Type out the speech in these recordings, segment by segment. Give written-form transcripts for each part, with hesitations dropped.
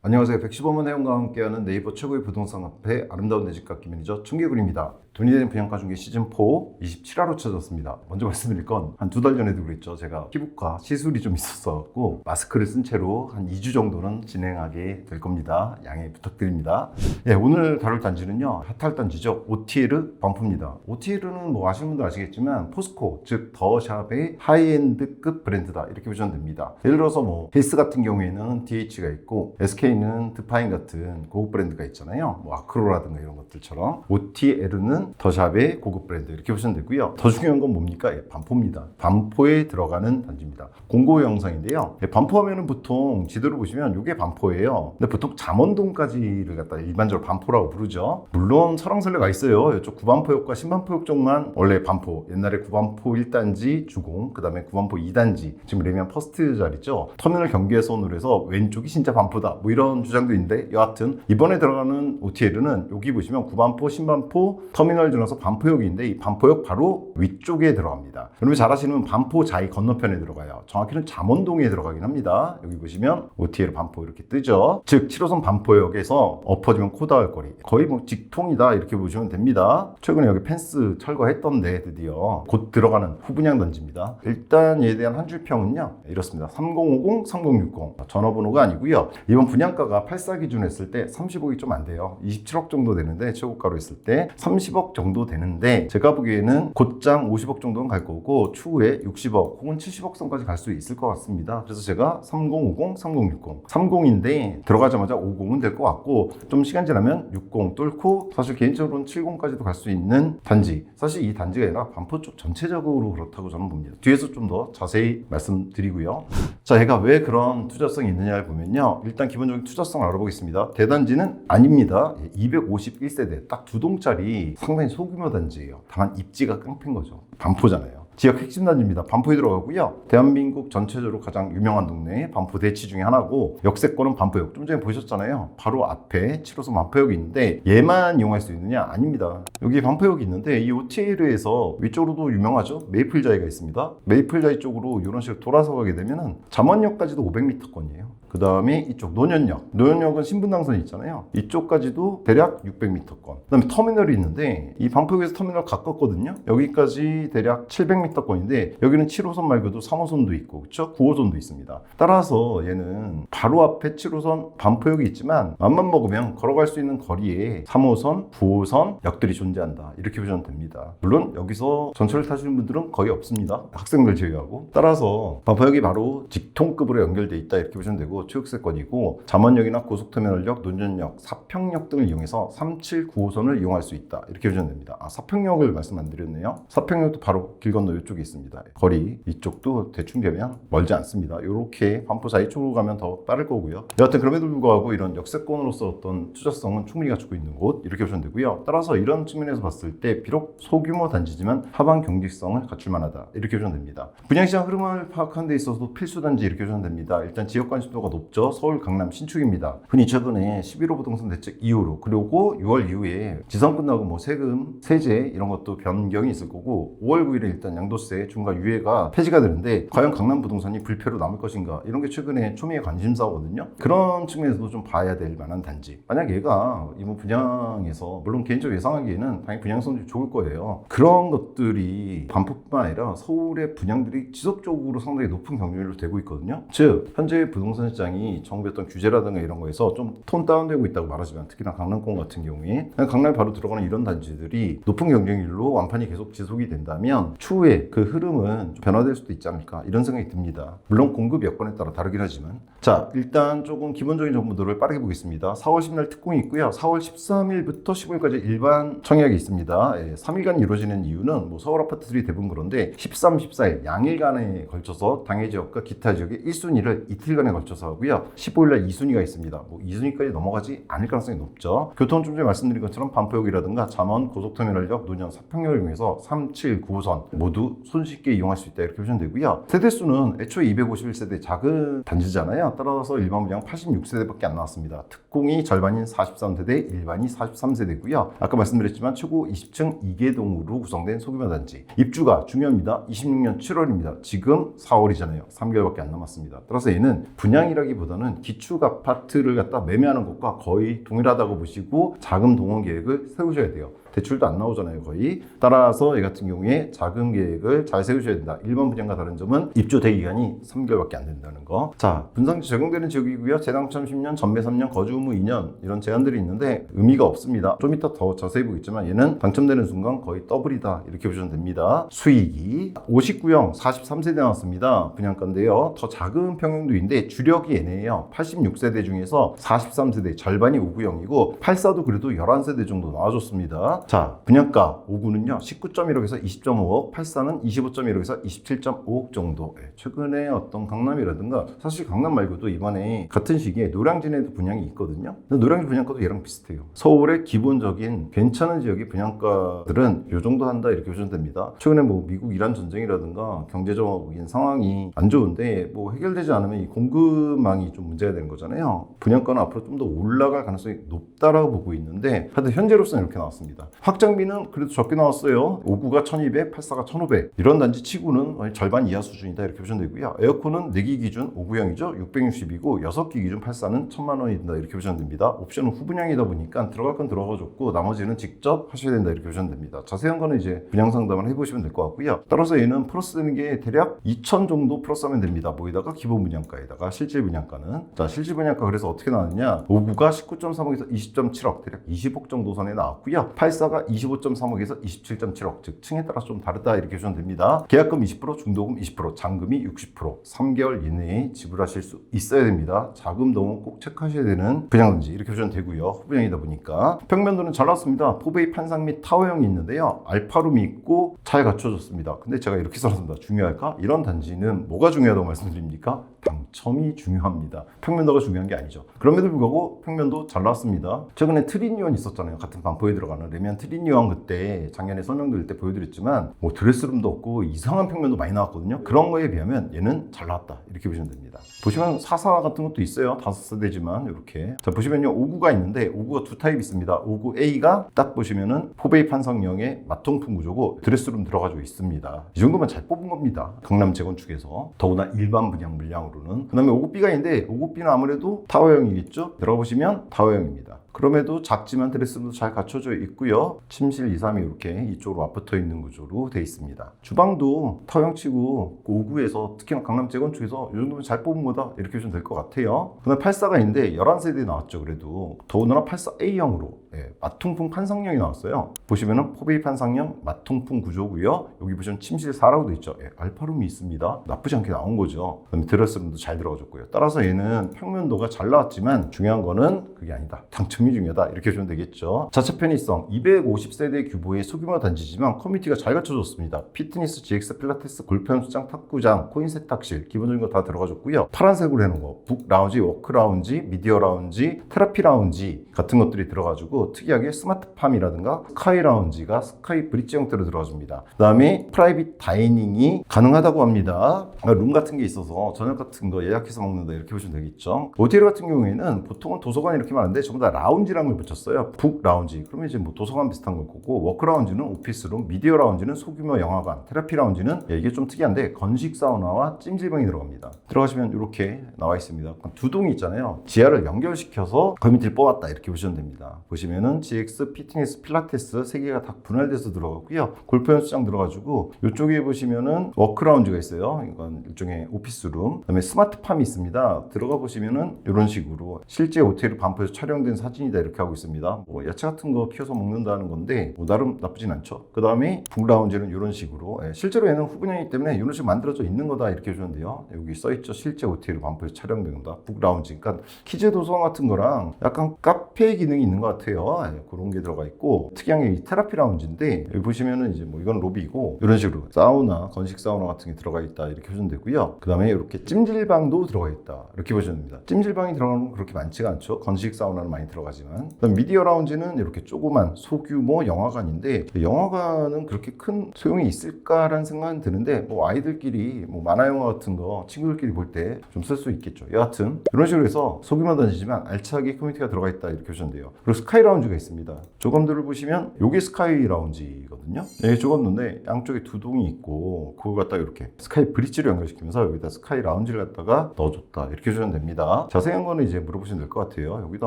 안녕하세요. 115만 회원과 함께하는 네이버 최고의 부동산 카페 아름다운 내 집 갖기 매니저 청개구리입니다. 돈이 되는 분양가 중개 시즌4 27화로 찾아왔습니다. 먼저 말씀드릴 건 한 2달 전에도 그랬죠. 제가 피부과 시술이 좀 있었어갖고 마스크를 쓴 채로 한 2주 정도는 진행하게 될 겁니다. 양해 부탁드립니다. 예, 오늘 다룰 단지는요. 핫할 단지죠. OTL 반포입니다. OTL은 뭐 아시는 분들 아시겠지만 포스코, 즉 더샵의 하이엔드급 브랜드다. 이렇게 보시면 됩니다. 예를 들어서 뭐 헬스 같은 경우에는 DH가 있고 SK는 드파인 같은 고급 브랜드가 있잖아요. 뭐 아크로라든가 이런 것들처럼 OTL은 더샵의 고급 브랜드 이렇게 보시면 되고요. 더 중요한 건 뭡니까? 예, 반포입니다. 반포에 들어가는 단지입니다. 공고 영상인데요. 예, 반포 하면은 보통 지도를 보시면 이게 반포예요. 근데 보통 잠원동까지를 갖다 일반적으로 반포라고 부르죠. 물론 설왕설래가 있어요. 이쪽 구반포역과 신반포역 쪽만 원래 반포. 옛날에 구반포 1단지 주공, 그 다음에 구반포 2단지, 지금 레미안 퍼스트 자리죠. 터미널 경계선으로 해서 왼쪽이 진짜 반포다. 뭐 이런 주장도 있는데 여하튼 이번에 들어가는 OTL은 여기 보시면 구반포, 신반포, 터미널 지나서 반포역인데 이 반포역 바로 위쪽에 들어갑니다. 여러분 잘 아시는 반포자이 건너편에 들어가요. 정확히는 잠원동에 들어가긴 합니다. 여기 보시면 OTL 반포 이렇게 뜨죠. 즉 7호선 반포역에서 엎어지면 코다할 거리, 거의 뭐 직통이다 이렇게 보시면 됩니다. 최근에 여기 펜스 철거했던데 드디어 곧 들어가는 후분양 단지입니다. 일단 얘에 대한 한 줄평은요 이렇습니다. 3050, 3060 전화번호가 아니고요. 이번 분양가가 84 기준 했을 때 30억이 좀 안 돼요. 27억 정도 되는데 최고가로 했을 때 30억 정도 되는데 제가 보기에는 곧장 50억 정도는 갈 거고 추후에 60억 혹은 70억 선까지 갈 수 있을 것 같습니다. 그래서 제가 3050, 3060 30인데 들어가자마자 50은 될 것 같고 좀 시간 지나면 60 뚫고 사실 개인적으로는 70까지도 갈 수 있는 단지. 사실 이 단지가 아니라 반포 쪽 전체적으로 그렇다고 저는 봅니다. 뒤에서 좀 더 자세히 말씀드리고요. 자, 얘가 왜 그런 투자성이 있느냐를 보면요. 일단 기본적인 투자성을 알아보겠습니다. 대단지는 아닙니다. 251세대 딱 2동짜리 상당히 소규모 단지예요. 다만 입지가 깡패인 거죠. 반포잖아요. 지역 핵심 단지입니다. 반포에 들어가고요. 대한민국 전체적으로 가장 유명한 동네 반포 대치 중에 하나고 역세권은 반포역. 좀 전에 보셨잖아요. 바로 앞에 7호선 반포역이 있는데 얘만 이용할 수 있느냐? 아닙니다. 여기 반포역이 있는데 이 OTL에서 위쪽으로도 유명하죠. 메이플자이가 있습니다. 메이플자이 쪽으로 이런 식으로 돌아서 가게 되면은 잠원역까지도 500m권이에요. 그 다음에 이쪽 노년역은 신분당선이 있잖아요. 이쪽까지도 대략 600m권. 그 다음에 터미널이 있는데 이 반포역에서 터미널 가깝거든요. 여기까지 대략 700m권인데 여기는 7호선 말고도 3호선도 있고 그렇죠? 9호선도 있습니다. 따라서 얘는 바로 앞에 7호선 반포역이 있지만 맘만 먹으면 걸어갈 수 있는 거리에 3호선, 9호선 역들이 존재한다. 이렇게 보시면 됩니다. 물론 여기서 전철을 타시는 분들은 거의 없습니다. 학생들 제외하고. 따라서 반포역이 바로 직통급으로 연결돼 있다. 이렇게 보시면 되고 최역세권이고 잠원역이나 고속터미널역, 논현역, 사평역 등을 이용해서 3, 7, 9호선을 이용할 수 있다. 이렇게 보시면 됩니다. 사평역을 말씀 안 드렸네요. 사평역도 바로 길 건너 이쪽에 있습니다. 거리 이쪽도 대충 되면 멀지 않습니다. 이렇게 반포사 이쪽으로 가면 더 빠를 거고요. 여하튼 그럼에도 불구하고 이런 역세권으로서 어떤 투자성은 충분히 갖추고 있는 곳 이렇게 보시면 되고요. 따라서 이런 측면에서 봤을 때 비록 소규모 단지지만 하방 경직성을 갖출 만하다. 이렇게 보시면 됩니다. 분양시장 흐름을 파악하는 데 있어서도 필수 단지 이렇게 보시면 됩니다. 일단 지역 관심도가 높죠. 서울, 강남, 신축입니다. 흔히 최근에 11호 부동산 대책 이후로 그리고 6월 이후에 지선 끝나고 뭐 세금, 세제 이런 것도 변경이 있을 거고 5월 9일에 일단 양도세 중과 유예가 폐지가 되는데 과연 강남 부동산이 불패로 남을 것인가 이런 게 최근에 초미의 관심사거든요. 그런 측면에서도 좀 봐야 될 만한 단지. 만약 얘가 이번 분양에서 물론 개인적으로 예상하기에는 당연히 분양성이 좋을 거예요. 그런 것들이 반포뿐만 아니라 서울의 분양들이 지속적으로 상당히 높은 경쟁률로 되고 있거든요. 즉 현재 부동산 시장이 정부의 어떤 규제라든가 이런 거에서 좀 톤 다운되고 있다고 말하지만 특히나 강남권 같은 경우에 강남에 바로 들어가는 이런 단지들이 높은 경쟁률로 완판이 계속 지속이 된다면 추후에 그 흐름은 좀 변화될 수도 있지 않을까 이런 생각이 듭니다. 물론 공급 여건에 따라 다르긴 하지만 자 일단 조금 기본적인 정보들을 빠르게 보겠습니다. 4월 10일 특공이 있고요. 4월 13일부터 15일까지 일반 청약이 있습니다. 3일간 이루어지는 이유는 뭐 서울 아파트들이 대부분 그런데 13, 14일 양일간에 걸쳐서 당해 지역과 기타 지역의 1순위를 이틀간에 걸쳐서 하고요. 15일날 2순위가 있습니다. 뭐 2순위까지 넘어가지 않을 가능성이 높죠. 교통은 좀 전에 말씀드린 것처럼 반포역이라든가 잠원, 고속터미널역, 논현, 사평역을 이용해서 3, 7, 9호선 모두 모두 손쉽게 이용할 수 있다 이렇게 보시면 되고요. 세대수는 애초에 251세대 작은 단지잖아요. 따라서 일반 분양 86세대밖에 안 나왔습니다. 특공이 절반인 43세대, 일반이 43세대고요. 아까 말씀드렸지만 최고 20층 2개동으로 구성된 소규모 단지. 입주가 중요합니다. 26년 7월입니다. 지금 4월이잖아요. 3개월밖에 안 남았습니다. 따라서 얘는 분양이라기보다는 기축 아파트를 갖다 매매하는 것과 거의 동일하다고 보시고 자금 동원 계획을 세우셔야 돼요. 대출도 안 나오잖아요, 거의. 따라서 이 같은 경우에 자금 계획을 잘 세우셔야 된다. 일반 분양과 다른 점은 입주 대기간이 3개월밖에 안 된다는 거. 자, 분상지 적용되는 지역이고요. 재당첨 10년, 전매 3년, 거주 의무 2년 이런 제한들이 있는데 의미가 없습니다. 좀 이따 더 자세히 보겠지만 얘는 당첨되는 순간 거의 더블이다 이렇게 보시면 됩니다. 수익이 59형 43세대 나왔습니다. 분양가인데요. 더 작은 평형도인데 주력이 얘네예요. 86세대 중에서 43세대 절반이 59형이고 84도 그래도 11세대 정도 나와줬습니다. 자, 분양가 59는요 19.1억에서 20.5억, 84는 25.1억에서 27.5억 정도. 최근에 어떤 강남이라든가, 사실 강남 말고도 이번에 같은 시기에 노량진에도 분양이 있거든요. 근데 노량진 분양가도 얘랑 비슷해요. 서울의 기본적인 괜찮은 지역의 분양가들은 이 정도 한다 이렇게 보시면 됩니다. 최근에 뭐 미국 이란 전쟁이라든가 경제적인 상황이 안 좋은데 뭐 해결되지 않으면 이 공급망이 좀 문제가 되는 거잖아요. 분양가는 앞으로 좀 더 올라갈 가능성이 높다라고 보고 있는데 하여튼 현재로서는 이렇게 나왔습니다. 확장비는 그래도 적게 나왔어요. 59가 1200, 84가 1500. 이런 단지 치고는 절반 이하 수준이다 이렇게 보시면 되고요. 에어컨은 4기 기준 59형이죠. 660이고 6기 기준 84는 1000만 원이 된다 이렇게 보시면 됩니다. 옵션은 후분양이다 보니까 들어갈 건 들어가줬고 나머지는 직접 하셔야 된다 이렇게 보시면 됩니다. 자세한 거는 이제 분양 상담을 해보시면 될 것 같고요. 따라서 얘는 플러스 되는 게 대략 2000 정도 플러스 하면 됩니다. 뭐에다가 기본 분양가에다가 실질 분양가는. 자, 실질 분양가 그래서 어떻게 나왔냐. 59가 19.3억에서 20.7억, 대략 20억 정도 선에 나왔고요. 84가 25.3억에서 27.7억, 즉 층에 따라 좀 다르다 이렇게 보시면 됩니다. 계약금 20%, 중도금 20%, 잔금이 60%, 3개월 이내에 지불하실 수 있어야 됩니다. 자금 동원 꼭 체크하셔야 되는 분양단지 이렇게 보시면 되고요. 후분양이다 보니까 평면도는 잘 나왔습니다. 포베이 판상 및 타워형이 있는데요. 알파룸이 있고 잘 갖춰졌습니다. 근데 제가 이렇게 써놨습니다. 중요할까? 이런 단지는 뭐가 중요하다고 말씀드립니까? 당첨이 중요합니다. 평면도가 중요한 게 아니죠. 그럼에도 불구하고 평면도 잘 나왔습니다. 최근에 트리니온 있었잖아요. 같은 반포에 들어가는 레미안 트리니온, 그때 작년에 설명드릴 때 보여드렸지만 뭐 드레스룸도 없고 이상한 평면도 많이 나왔거든요. 그런 거에 비하면 얘는 잘 나왔다 이렇게 보시면 됩니다. 보시면 44 같은 것도 있어요. 5세대지만 이렇게. 자, 보시면요 59가 있는데 59가 두 타입 있습니다. 59A가 딱 보시면은 포베이 판상형의 마통풍 구조고 드레스룸 들어가지고 있습니다. 이 정도면 잘 뽑은 겁니다. 강남 재건축에서. 더구나 일반 분양 물량으로는. 그 다음에 59B가 있는데 59B는 아무래도 타워형이겠죠. 들어가 보시면 타워형입니다. 그럼에도 작지만 드레스룸도 잘 갖춰져 있고요. 침실 2, 3이 이렇게 이쪽으로 맞붙어 있는 구조로 되어 있습니다. 주방도 타워형치고 59에서 특히나 강남 재건축에서 이 정도면 잘 뽑은 거다 이렇게 보시면 될 것 같아요. 그 다음에 84가 있는데 11세대 나왔죠. 그래도 더군다나 84A형으로 마통풍 판상형이 나왔어요. 보시면은 포베이 판상형 마통풍 구조고요. 여기 보시면 침실 4라고 되어 있죠. 알파룸이 있습니다. 나쁘지 않게 나온 거죠. 그다음에 드레스룸도 잘 들어가줬고요. 따라서 얘는 평면도가 잘 나왔지만 중요한 거는 그게 아니다. 당첨이 중요하다 이렇게 보시면 되겠죠. 자체 편의성 250세대 규모의 소규모 단지지만 커뮤니티가 잘 갖춰졌습니다. 피트니스, GX, 필라테스, 골프 연습장, 탁구장, 코인 세탁실 기본적인 거 다 들어가줬고요. 파란색으로 해놓은 거 북 라운지, 워크 라운지, 미디어 라운지, 테라피 라운지 같은 것들이 들어가지고 특이하게 스마트팜이라든가 스카이 라운지가 스카이 브릿지 형태로 들어가줍니다. 그 다음에 프라이빗 다이닝이 가능하다고 합니다. 룸 같은 게 있어서 저녁 같은 거 예약해서 먹는다 이렇게 보시면 되겠죠. 호텔 같은 경우에는 보통은 도서관 이렇게 말하는데 전부 다 라운지라는 걸 붙였어요. 북 라운지. 그러면 이제 뭐 도서관 비슷한 걸 거고, 워크 라운지는 오피스룸, 미디어 라운지는 소규모 영화관, 테라피 라운지는 이게 좀 특이한데 건식 사우나와 찜질방이 들어갑니다. 들어가시면 이렇게 나와 있습니다. 두 동이 있잖아요. 지하를 연결시켜서 커뮤니티를 뽑았다 이렇게 보시면 됩니다. 보시면은 GX, 피트니스, 필라테스 세 개가 다 분할돼서 들어가고요. 골프 연습장 들어가지고 이쪽에 보시면은 워크 라운지가 있어요. 이건 일종의 오피스룸. 그다음에 스마트팜이 있습니다. 들어가 보시면은 이런 식으로 실제 호텔 반포에서 촬영된 사진이다 이렇게 하고 있습니다. 뭐 야채 같은 거 키워서 먹는다는 건데 뭐 나름 나쁘진 않죠. 그 다음에 북라운지는 이런 식으로 실제로 얘는 후분양이기 때문에 이런 식으로 만들어져 있는 거다 이렇게 해주면 돼요. 여기 써있죠. 실제 호텔 반포에서 촬영된 거다. 북라운지. 그러니까 키즈 도서관 같은 거랑 약간 카페 기능이 있는 것 같아요. 거예요. 그런 게 들어가 있고, 특이한 게 이 테라피 라운지인데, 여기 보시면은 이제 뭐 이건 로비고, 이런 식으로 사우나, 건식 사우나 같은 게 들어가 있다 이렇게 보시면 되고요. 그 다음에 이렇게 찜질방도 들어가 있다 이렇게 보시면 됩니다. 찜질방이 들어가는 건 그렇게 많지가 않죠. 건식 사우나는 많이 들어가지만. 그다음 미디어 라운지는 이렇게 조그만 소규모 영화관인데, 영화관은 그렇게 큰 소용이 있을까라는 생각은 드는데, 뭐 아이들끼리 뭐 만화 영화 같은 거 친구들끼리 볼 때 좀 쓸 수 있겠죠. 여하튼 이런 식으로 해서 소규모 단지지만 알차게 커뮤니티가 들어가 있다 이렇게 보시면 돼요. 그리고 스카이 라운지가 있습니다. 조감들을 보시면 요게 스카이 라운지거든요. 여기 조감도인데 양쪽에 두 동이 있고, 그걸 갖다가 이렇게 스카이 브릿지로 연결시키면서 여기다 스카이 라운지를 갖다가 넣어줬다 이렇게 해주면 됩니다. 자세한 거는 이제 물어보시면 될 것 같아요. 여기도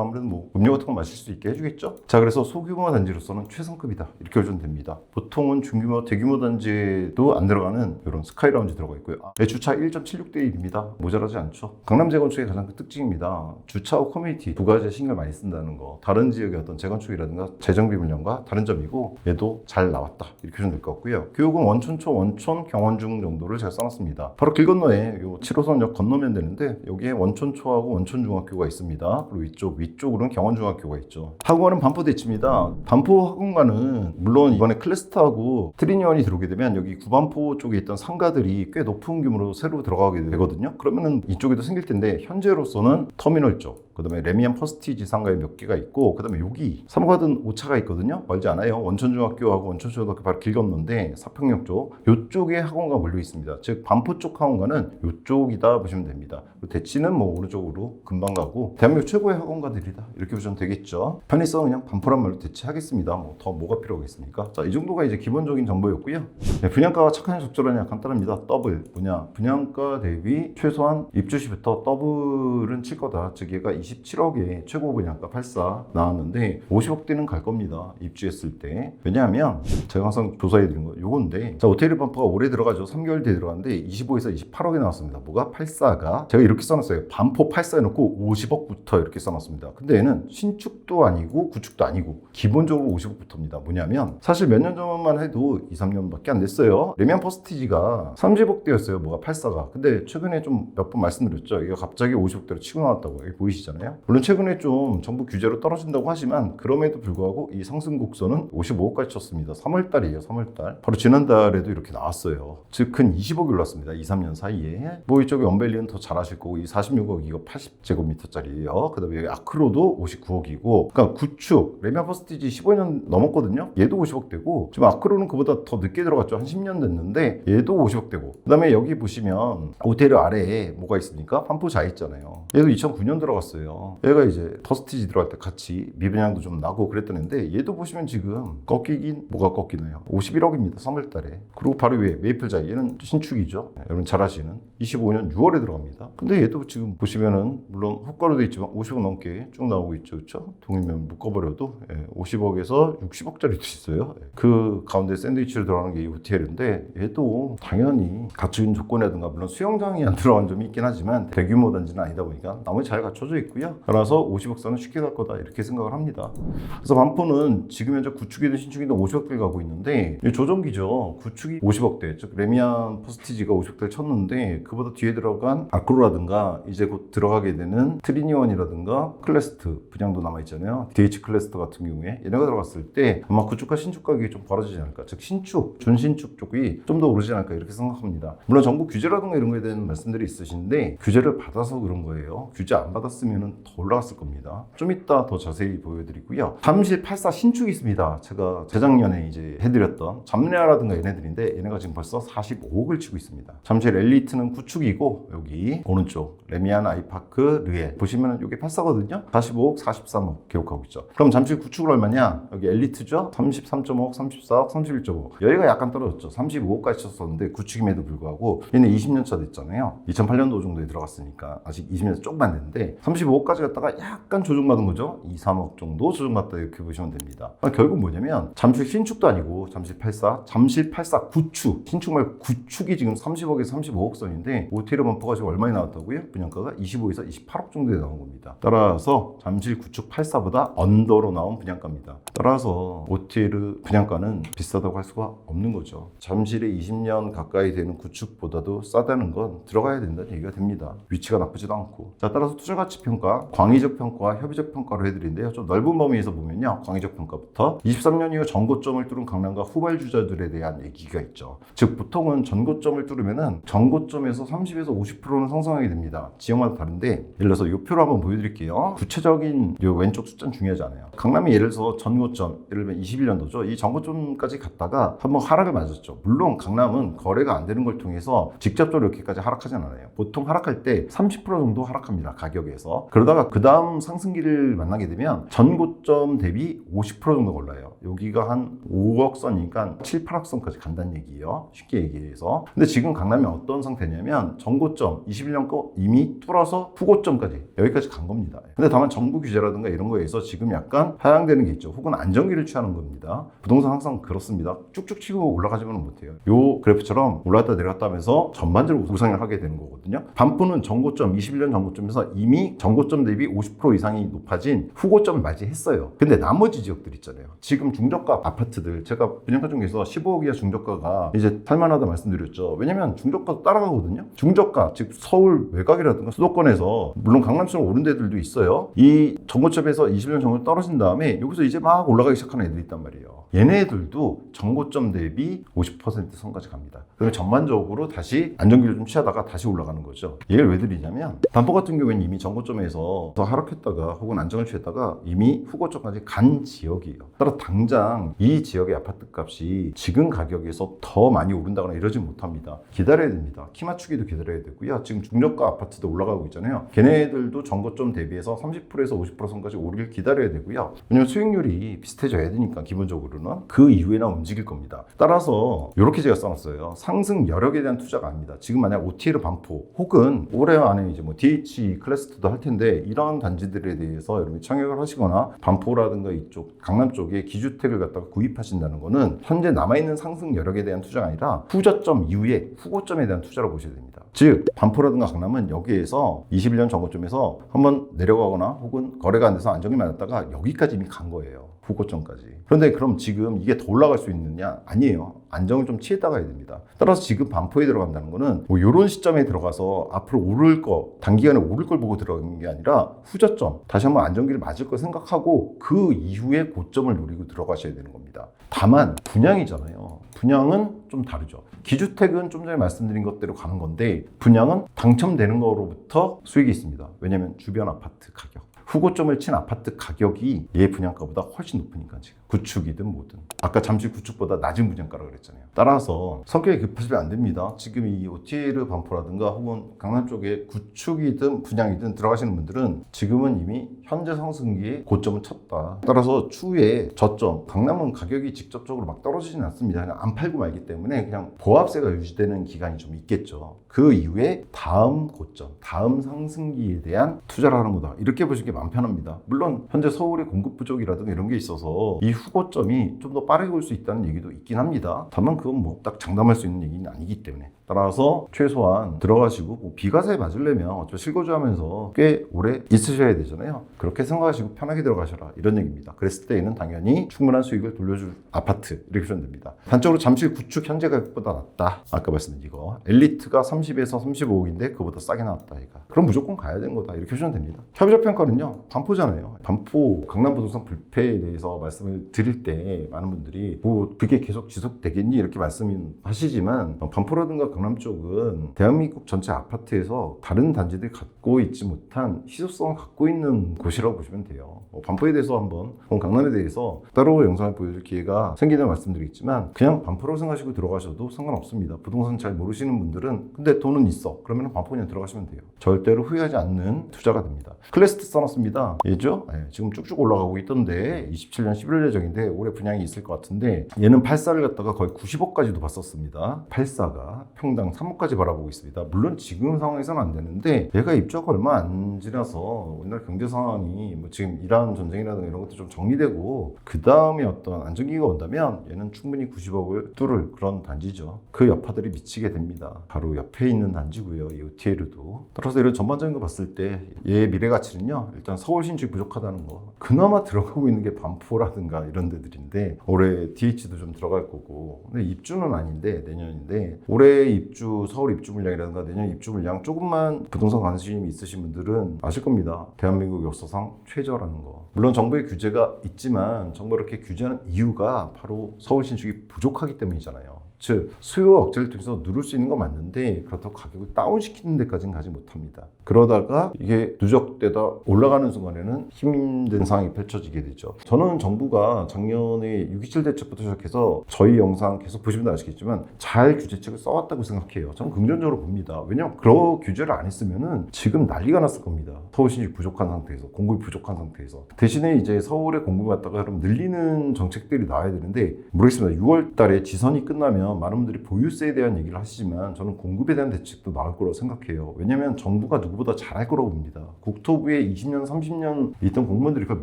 아무래도 뭐 음료 같은 거 마실 수 있게 해주겠죠. 자, 그래서 소규모 단지로서는 최상급이다 이렇게 해주면 됩니다. 보통은 중규모, 대규모 단지에도 안 들어가는 이런 스카이 라운지 들어가 있고요. 주차 1.76대 1입니다. 모자라지 않죠. 강남 재건축의 가장 큰 특징입니다. 주차와 커뮤니티 두 가지에 신경 많이 쓴다는 거. 다른 지역의 어떤 재건축이라든가 재정비 물량과 다른 점이고, 얘도 잘 나왔다 이렇게 해주면 될 것 같고요. 교육은 원촌초, 원촌, 경원중 정도를 제가 써놨습니다. 바로 길 건너에 요 7호선역 건너면 되는데, 여기에 원촌초하고 원촌중학교가 있습니다. 그리고 이쪽 위쪽으로는 경원중학교가 있죠. 학원은 반포 대치입니다. 반포 학원과는 물론 이번에 클래스터하고 트리니언이 들어오게 되면 여기 구반포 쪽에 있던 상가들이 꽤 높은 규모로 새로 들어가게 되거든요. 그러면은 이쪽에도 생길 텐데, 현재로서는 터미널 쪽, 그 다음에 레미안 퍼스티지 상가에 몇 개가 있고, 그 다음에 여기 사무가든 오차가 있거든요. 멀지 않아요. 원천중학교하고 원천초등학교 바로 길 건너인데 사평역 쪽, 요쪽에 학원가 몰려 있습니다. 즉 반포 쪽 학원가는 요쪽이다 보시면 됩니다. 대치는 뭐 오른쪽으로 금방 가고, 대한민국 최고의 학원가들이다 이렇게 보시면 되겠죠. 편의성은 그냥 반포란 말로 대체하겠습니다. 뭐 더 뭐가 필요하겠습니까? 자, 이 정도가 이제 기본적인 정보였고요. 네, 분양가가 착하냐 적절하냐 간단합니다. 더블 뭐냐, 분양가 대비 최소한 입주 시부터 더블은 칠 거다. 즉 얘가 27억에 최고 분양가 84 나왔는데 50억대는 갈 겁니다. 입주했을 때. 왜냐하면 제가 항상 조사해 드린 거 요건데, 자, 오테일 반포가 올해 들어가죠. 3개월 뒤에 들어갔는데 25에서 28억에 나왔습니다. 뭐가 84가 제가 이렇게 써놨어요. 반포 84 해놓고 50억부터 이렇게 써놨습니다. 근데 얘는 신축도 아니고 구축도 아니고 기본적으로 50억부터입니다. 뭐냐면 사실 몇 년 전만 해도 2, 3년밖에 안 됐어요. 레미안 퍼스티지가 30억대였어요. 뭐가 84가. 근데 최근에 좀 몇 번 말씀드렸죠. 이게 갑자기 50억대로 치고 나왔다고. 여기 보이시잖아요. 물론 최근에 좀 정부 규제로 떨어진다고 하지만, 그럼에도 불구하고 이 상승 곡선은 55억까지 쳤습니다. 3월달이에요. 3월달. 바로 지난달에도 이렇게 나왔어요. 즉 근 20억이 올랐습니다. 2, 3년 사이에. 뭐 이쪽에 언밸리는 더 잘하실 거고, 이 46억 이거 80제곱미터짜리예요. 그 다음에 여기 아크로도 59억이고, 그러니까 구축 레미안 퍼스티지 15년 넘었거든요. 얘도 50억대고, 지금 아크로는 그보다 더 늦게 들어갔죠. 한 10년 됐는데 얘도 50억대고, 그 다음에 여기 보시면 오테르 아래에 뭐가 있습니까? 반포자 있잖아요. 얘도 2009년 들어갔어요. 얘가 이제 퍼스티지 들어갈 때 같이 미분양도 좀 나고 그랬던 애인데, 얘도 보시면 지금 꺾이긴 뭐가 꺾이나요? 51억입니다. 3월달에. 그리고 바로 위에 메이플자, 얘는 신축이죠. 여러분 잘 아시는 25년 6월에 들어갑니다. 근데 얘도 지금 보시면은 물론 호가로도 있지만 50억 넘게 쭉 나오고 있죠. 그렇죠? 동일면 묶어버려도 50억에서 60억짜리도 있어요. 그 가운데 샌드위치로 들어가는 게 이 호텔인데, 얘도 당연히 갖춘 조건이라든가, 물론 수영장이 안 들어간 점이 있긴 하지만 대규모 단지는 아니다 보니까 나머지 잘 갖춰져 있고요. 따라서 50억 선은 쉽게 갈 거다 이렇게 생각을 합니다. 그래서 반포는 지금 현재 구축이든 신축이든 50억대를 가고 있는데, 조정기죠. 구축이 50억대, 즉 레미안 퍼스티지가 50억대를 쳤는데, 그보다 뒤에 들어간 아크로라든가 이제 곧 들어가게 되는 트리니원이라든가 클래스트 분양도 남아있잖아요. DH 클래스터 같은 경우에 얘네가 들어갔을 때 아마 구축과 신축 가격이 좀 벌어지지 않을까. 즉 신축, 준신축 쪽이 좀 더 오르지 않을까 이렇게 생각합니다. 물론 정부 규제라든가 이런 거에 대한 말씀들이 있으신데, 규제를 받아서 그런 거예요. 규제 안 받았으면 더 올라갔을 겁니다. 좀 이따 더 자세히 보여드리고요. 잠실 84 신축이 있습니다. 제가 재작년에 이제 해드렸던 잠레아라든가 얘네들인데, 얘네가 지금 벌써 45억을 치고 있습니다. 잠실 엘리트는 구축이고, 여기 오른쪽 레미안 아이파크 르에 보시면 이게 84거든요. 45억, 43억 기록하고 있죠. 그럼 잠실 구축은 얼마냐? 여기 엘리트죠. 33.5억, 34억, 31.5억. 여기가 약간 떨어졌죠. 35억까지 쳤었는데 구축임에도 불구하고 얘는 20년 차 됐잖아요. 2008년도 정도에 들어갔으니까 아직 20년 조금만 됐는데 35억까지 갔다가 약간 조정받은 거죠. 2, 3억 정도 조정받다 이렇게 보시면 됩니다. 결국 뭐냐면 잠실 신축도 아니고 잠실 84, 잠실 84 구축, 신축 말고 구축이 지금 30억에서 35억 선인데, 오테르 반포가 지금 얼마나 나왔다고요? 분양가가 25에서 28억 정도에 나온 겁니다. 따라서 잠실 구축 84보다 언더로 나온 분양가입니다. 따라서 오테르 분양가는 비싸다고 할 수가 없는 거죠. 잠실에 20년 가까이 되는 구축보다도 싸다는 건 들어가야 된다는 얘기가 됩니다. 위치가 나쁘지도 않고. 자, 따라서 투자가치 평가 평가, 광의적 평가와 협의적 평가로 해드리는데요. 좀 넓은 범위에서 보면요. 광의적 평가부터 23년 이후 전고점을 뚫은 강남과 후발주자들에 대한 얘기가 있죠. 즉 보통은 전고점을 뚫으면은 전고점에서 30에서 50%는 상승하게 됩니다. 지역마다 다른데 예를 들어서 이 표로 한번 보여드릴게요. 구체적인 이 왼쪽 숫자는 중요하지 않아요. 강남이 예를 들어서 전고점, 예를 들면 21년도죠. 이 전고점까지 갔다가 한번 하락을 맞았죠. 물론 강남은 거래가 안 되는 걸 통해서 직접적으로 이렇게까지 하락하진 않아요. 보통 하락할 때 30% 정도 하락합니다. 가격에서. 그러다가 그 다음 상승기를 만나게 되면 전고점 대비 50% 정도 올라요. 여기가 한 5억 선이니까 7, 8억 선까지 간다는 얘기예요. 쉽게 얘기해서. 근데 지금 강남이 어떤 상태냐면 전고점 21년 거 이미 뚫어서 후고점까지 여기까지 간 겁니다. 근데 다만 정부 규제라든가 이런 거에 있어 지금 약간 하향되는 게 있죠. 혹은 안정기를 취하는 겁니다. 부동산 항상 그렇습니다. 쭉쭉 치고 올라가지는 못해요. 요 그래프처럼 올랐다 내렸다 하면서 전반적으로 우상을 하게 되는 거거든요. 반포는 전고점 21년 전고점에서 이미 전고점 대비 50% 이상이 높아진 후고점을 맞이했어요. 근데 나머지 지역들 있잖아요. 지금 중저가 아파트들 제가 분양가 중에서 15억 이하 중저가가 이제 살만하다 말씀드렸죠. 왜냐면 중저가도 따라가거든요. 중저가 즉 서울 외곽이라든가 수도권에서 물론 강남처럼 오른 데들도 있어요. 이 전고점에서 21년 전고점 떨어진 다음에 여기서 이제 막 올라가기 시작하는 애들이 있단 말이에요. 얘네들도 전고점 대비 50% 선까지 갑니다. 그러면 전반적으로 다시 안정기를 좀 취하다가 다시 올라가는 거죠. 얘를 왜 드리냐면 반포 같은 경우에는 이미 전고점에서 더 하락했다가 혹은 안정을 취했다가 이미 후고점까지 간 지역이에요. 따라 당장 이 지역의 아파트 값이 지금 가격에서 더 많이 오른다거나 이러지 못합니다. 기다려야 됩니다. 키 맞추기도 기다려야 되고요. 지금 중저가 아파트도 올라가고 있잖아요. 걔네들도 전고점 대비해서 30%에서 50% 선까지 오르길 기다려야 되고요. 왜냐면 수익률이 비슷해져야 되니까 기본적으로는 그 이후에나 움직일 겁니다. 따라서 이렇게 제가 써놨어요. 상승 여력에 대한 투자가 아닙니다. 지금 만약 OTL 반포 혹은 올해 안에 이제 뭐 DH 클래스터도 할 텐데 이런 단지들에 대해서 여러분이 청약을 하시거나 반포라든가 이쪽 강남 쪽에 기주택을 갖다가 구입하신다는 거는 현재 남아있는 상승 여력에 대한 투자가 아니라 후저점 이후에 후고점에 대한 투자로 보셔야 됩니다. 즉 반포라든가 강남은 여기에서 21년 전고점에서 한번 내려가거나 혹은 거래가 안 돼서 안정이 맞았다가 여기까지 이미 간 거예요. 후고점까지. 그런데 그럼 지금 이게 더 올라갈 수 있느냐? 아니에요. 안정을 좀 취했다가 해야 됩니다. 따라서 지금 반포에 들어간다는 거는 뭐 이런 시점에 들어가서 앞으로 오를 거, 단기간에 오를 걸 보고 들어가는 게 아니라 후저점, 다시 한번 안정기를 맞을 거 생각하고 그 이후에 고점을 노리고 들어가셔야 되는 겁니다. 다만 분양이잖아요. 분양은 좀 다르죠. 기주택은 좀 전에 말씀드린 것대로 가는 건데 분양은 당첨되는 거로부터 수익이 있습니다. 왜냐하면 주변 아파트 가격. 후고점을 친 아파트 가격이 얘 분양가보다 훨씬 높으니까 지금 구축이든 뭐든 아까 잠실 구축보다 낮은 분양가라고 그랬잖아요. 따라서 성격이 급하시면 안 됩니다. 지금 이 OTL 반포라든가 혹은 강남 쪽에 구축이든 분양이든 들어가시는 분들은 지금은 이미 현재 상승기에 고점을 쳤다. 따라서 추후에 저점 강남은 가격이 직접적으로 막 떨어지진 않습니다. 그냥 안 팔고 말기 때문에 그냥 보합세가 유지되는 기간이 좀 있겠죠. 그 이후에 다음 고점, 다음 상승기에 대한 투자를 하는 거다. 이렇게 보시는 게 마음 편합니다. 물론 현재 서울의 공급 부족이라든가 이런 게 있어서 이 후고점이 좀 더 빠르게 올 수 있다는 얘기도 있긴 합니다. 다만 그건 뭐 딱 장담할 수 있는 얘기는 아니기 때문에 따라서 최소한 들어가시고 뭐 비과세 맞으려면 어차피 실거주하면서 꽤 오래 있으셔야 되잖아요. 그렇게 생각하시고 편하게 들어가셔라 이런 얘기입니다. 그랬을 때에는 당연히 충분한 수익을 돌려줄 아파트 이렇게 보시면 됩니다. 단적으로 잠실 구축 현재 가격보다 낫다. 아까 말씀드린 이거 엘리트가 30에서 35억인데 그보다 싸게 나왔다 이거. 그럼 무조건 가야 되는 거다 이렇게 보시면 됩니다. 협의적 평가는요 반포잖아요. 반포 강남 부동산 불패에 대해서 말씀을 드릴 때 많은 분들이 뭐 그게 계속 지속되겠니 이렇게 말씀하시지만 반포라든가 강남 쪽은 대한민국 전체 아파트에서 다른 단지들이 갖고 있지 못한 희소성을 갖고 있는 곳이라고 보시면 돼요. 반포에 대해서 한번 강남에 대해서 따로 영상을 보여줄 기회가 생기면 말씀드리겠지만 그냥 반포라고 생각하시고 들어가셔도 상관없습니다. 부동산 잘 모르시는 분들은 근데 돈은 있어 그러면 반포 그냥 들어가시면 돼요. 절대로 후회하지 않는 투자가 됩니다. 클래스트 써놨습니다. 얘죠? 네, 지금 쭉쭉 올라가고 있던데 27년 11월 예정인데 올해 분양이 있을 것 같은데 얘는 84를 갖다가 거의 90억까지도 봤었습니다. 84가 평당 3억까지 바라보고 있습니다. 물론 지금 상황에서는 안 되는데 얘가 입주가 얼마 안 지나서 우리나라 경제 상황이 뭐 지금 이란 전쟁이라든가 이런 것도 좀 정리되고 그 다음에 어떤 안정기가 온다면 얘는 충분히 90억을 뚫을 그런 단지죠. 그 여파들이 미치게 됩니다. 바로 옆에 있는 단지고요. 이 OTL도 따라서 이런 전반적인 거 봤을 때 얘의 미래 가치는요, 일단 서울 신축이 부족하다는 거. 그나마 들어가고 있는 게 반포라든가 이런 데들인데 올해 DH도 좀 들어갈 거고, 근데 입주는 아닌데 내년인데 올해 입주 서울 입주 물량이라든가 내년 입주 물량 조금만 부동산 관심이 있으신 분들은 아실 겁니다. 대한민국 역사상 최저라는 거. 물론 정부의 규제가 있지만 정부가 이렇게 규제하는 이유가 바로 서울 신축이 부족하기 때문이잖아요. 즉 수요 억제를 통해서 누를 수 있는 건 맞는데 그렇다고 가격을 다운시키는 데까지는 가지 못합니다. 그러다가 이게 누적되다 올라가는 순간에는 힘든 상황이 펼쳐지게 되죠. 저는 정부가 작년에 6.27 대책부터 시작해서 저희 영상 계속 보시면 아시겠지만 잘 규제책을 써왔다고 생각해요. 저는 긍정적으로 봅니다. 왜냐하면 그런 규제를 안 했으면은 지금 난리가 났을 겁니다. 서울 신축 부족한 상태에서, 공급이 부족한 상태에서. 대신에 이제 서울의 공급을 갖다가 그럼 늘리는 정책들이 나와야 되는데 모르겠습니다. 6월 달에 지선이 끝나면 많은 분들이 보유세에 대한 얘기를 하시지만 저는 공급에 대한 대책도 나올 거라고 생각해요. 왜냐하면 정부가 누구보다 잘할 거라고 봅니다. 국토부에 20년, 30년 있던 공무원들이 그걸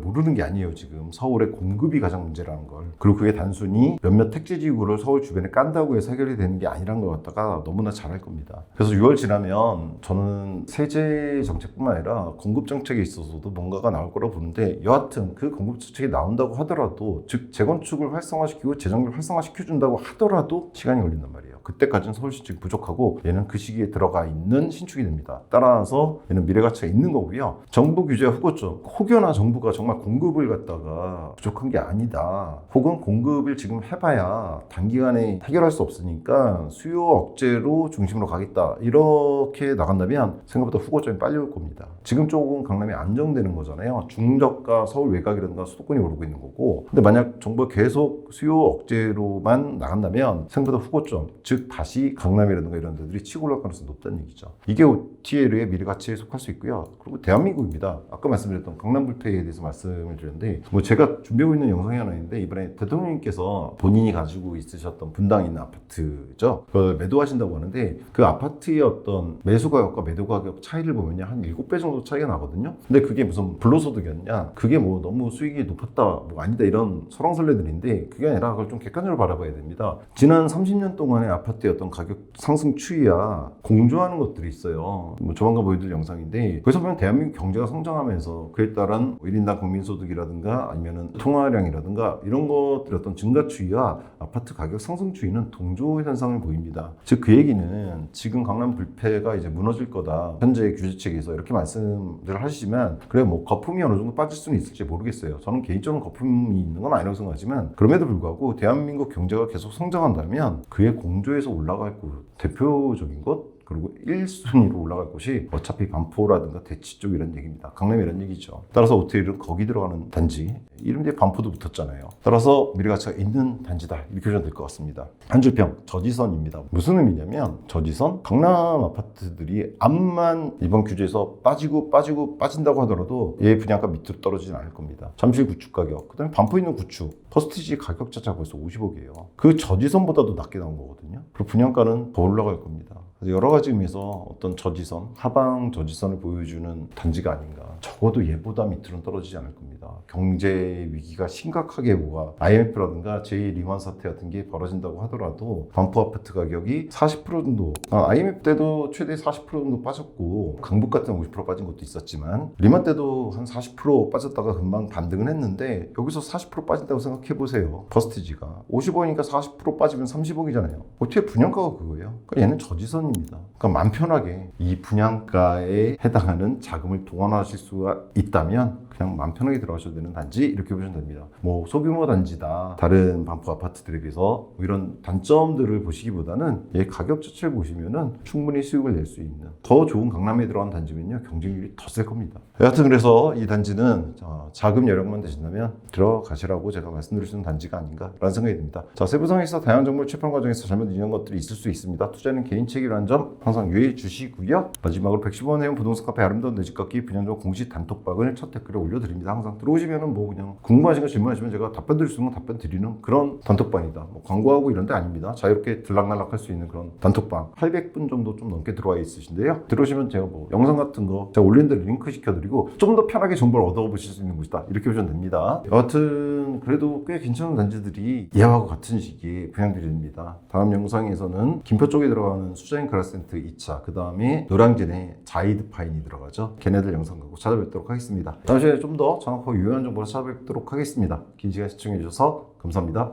모르는 게 아니에요. 지금 서울의 공급이 가장 문제라는 걸. 그리고 그게 단순히 몇몇 택지지구를 서울 주변에 깐다고 해서 해결이 되는 게 아니란 걸 갖다가 너무나 잘할 겁니다. 그래서 6월 지나면 저는 세제 정책뿐만 아니라 공급 정책에 있어서도 뭔가가 나올 거라고 보는데 여하튼 그 공급 정책이 나온다고 하더라도 즉 재건축을 활성화시키고 재정비를 활성화시켜준다고 하더라도 시간이 걸린단 말이에요. 그때까지는 서울 신축이 부족하고 얘는 그 시기에 들어가 있는 신축이 됩니다. 따라서 얘는 미래 가치가 있는 거고요. 정부 규제와 후보죠. 혹여나 정부가 정말 공급을 갖다가 부족한 게 아니다. 혹은 공급을 지금 해봐야 단기간에 해결할 수 없으니까 수요 억제로 중심으로 가겠다. 이렇게 나간다면 생각보다 후보점이 빨리 올 겁니다. 지금 조금 강남이 안정되는 거잖아요. 중저가 서울 외곽이라든가 수도권이 오르고 있는 거고. 근데 만약 정부가 계속 수요 억제로만 나간다면 생각보다 후보점, 즉 다시 강남이라든가 이런 데들이 치고 올라갈 가능성이 높다는 얘기죠. 이게 OTL의 미래 가치에 속할 수 있고요. 그리고 대한민국입니다. 아까 말씀드렸던 강남 불패에 대해서 말씀을 드렸는데 뭐 제가 준비하고 있는 영상이 하나 있는데 이번에 대통령님께서 본인이 가지고 있으셨던 분당 있는 아파트죠. 그걸 매도하신다고 하는데 그 아파트의 어떤 매수 가격과 매도 가격 차이를 보면요 한 7배 정도 차이가 나거든요. 근데 그게 무슨 불로소득이었냐? 그게 뭐 너무 수익이 높았다, 뭐 아니다 이런 설왕설래들인데 그게 아니라 그걸 좀 객관적으로 바라봐야 됩니다. 지난 30년 동안의 아파트의 어떤 가격 상승 추이야 공조하는 것들이 있어요. 뭐 조만간 보여드릴 영상인데 거기서 보면 대한민국 경제가 성장하면서 그에 따른 1인당 국민소득이라든가 아니면은 통화량이라든가 이런 것들의 어떤 증가 추이와 아파트 가격 상승 추이는 동조 현상을 보입니다. 즉 그 얘기는 지금 강남 불패가 이제 무너질 거다. 현재 규제책에서 이렇게 말씀들을 하시지만 그래 뭐 거품이 어느 정도 빠질 수는 있을지 모르겠어요. 저는 개인적으로 거품이 있는 건 아니라고 생각하지만 그럼에도 불구하고 대한민국 경제가 계속 성장한다면 그의 공조에서 올라갈 대표적인 것 그리고 1순위로 올라갈 곳이 어차피 반포라든가 대치 쪽 이런 얘기입니다. 강남이란 얘기죠. 따라서 OTL은 거기 들어가는 단지, 이름에 반포도 붙었잖아요. 따라서 미래가치가 있는 단지다 이렇게 보시면 될 것 같습니다. 한 줄평, 저지선입니다. 무슨 의미냐면 저지선, 강남 아파트들이 암만 이번 규제에서 빠진다고 하더라도 얘 분양가 밑으로 떨어지진 않을 겁니다. 잠실 구축 가격, 그 다음에 반포 있는 구축, 퍼스티지 가격 자체가 벌써 50억이에요. 그 저지선보다도 낮게 나온 거거든요. 그리고 분양가는 더 올라갈 겁니다. 그래서 여러 가지 의미에서 어떤 저지선, 하방 저지선을 보여주는 단지가 아닌가. 적어도 얘보다 밑으로는 떨어지지 않을 겁니다. 경제 위기가 심각하게 뭐가 IMF라든가 제2리만 사태 같은 게 벌어진다고 하더라도 반포 아파트 가격이 40% 정도, IMF 때도 최대 40% 정도 빠졌고 강북 같은 50% 빠진 것도 있었지만 리만 때도 한 40% 빠졌다가 금방 반등은 했는데 여기서 40% 빠진다고 생각해 보세요. 퍼스티지가 50억이니까 40% 빠지면 30억이잖아요. 어떻게 분양가가 그거예요? 그러니까 얘는 저지선 그러니까 마음 편하게 이 분양가에 해당하는 자금을 동원하실 수가 있다면 그냥 마음 편하게 들어가셔도 되는 단지 이렇게 보시면 됩니다. 뭐 소규모 단지다 다른 반포 아파트들에 비해서 이런 단점들을 보시기보다는 얘 가격 자체를 보시면은 충분히 수익을 낼 수 있는 더 좋은 강남에 들어간 단지면요 경쟁률이 더 셀 겁니다. 여하튼 그래서 이 단지는 자금 여력만 되신다면 들어가시라고 제가 말씀드릴 수 있는 단지가 아닌가라는 생각이 듭니다. 자, 세부상에서 다양한 정보를 채취하는 과정에서 잘못 이용한 것들이 있을 수 있습니다. 투자는 개인 책임이라는 점 항상 유의해 주시고요. 마지막으로 110원 내용 부동산 카페 아름다운 내 집 갚기 분양점 공시 단톡방을 첫 댓글에 올려주세요. 올려드립니다. 항상 들어오시면은 뭐 그냥 궁금하신 거 질문하시면 제가 답변 드릴 수 있는 건 답변 드리는 그런 단톡방이다. 뭐 광고하고 이런 데 아닙니다. 자유롭게 들락날락 할 수 있는 그런 단톡방 800분 정도 좀 넘게 들어와 있으신데요. 들어오시면 제가 뭐 영상 같은 거 제가 올린 대로 링크 시켜드리고 좀 더 편하게 정보를 얻어보실 수 있는 곳이다. 이렇게 보시면 됩니다. 여하튼 그래도 꽤 괜찮은 단지들이 이하고 같은 시기에 분양드립니다. 다음 영상에서는 김포 쪽에 들어가는 수자인 그라센트 2차, 그 다음에 노량진에 자이드 파인이 들어가죠. 걔네들 영상 갖고 찾아뵙도록 하겠습니다. 다음 시간에 좀 더 정확하고 유효한 정보를 찾아뵙도록 하겠습니다. 긴 시간 시청해주셔서 감사합니다.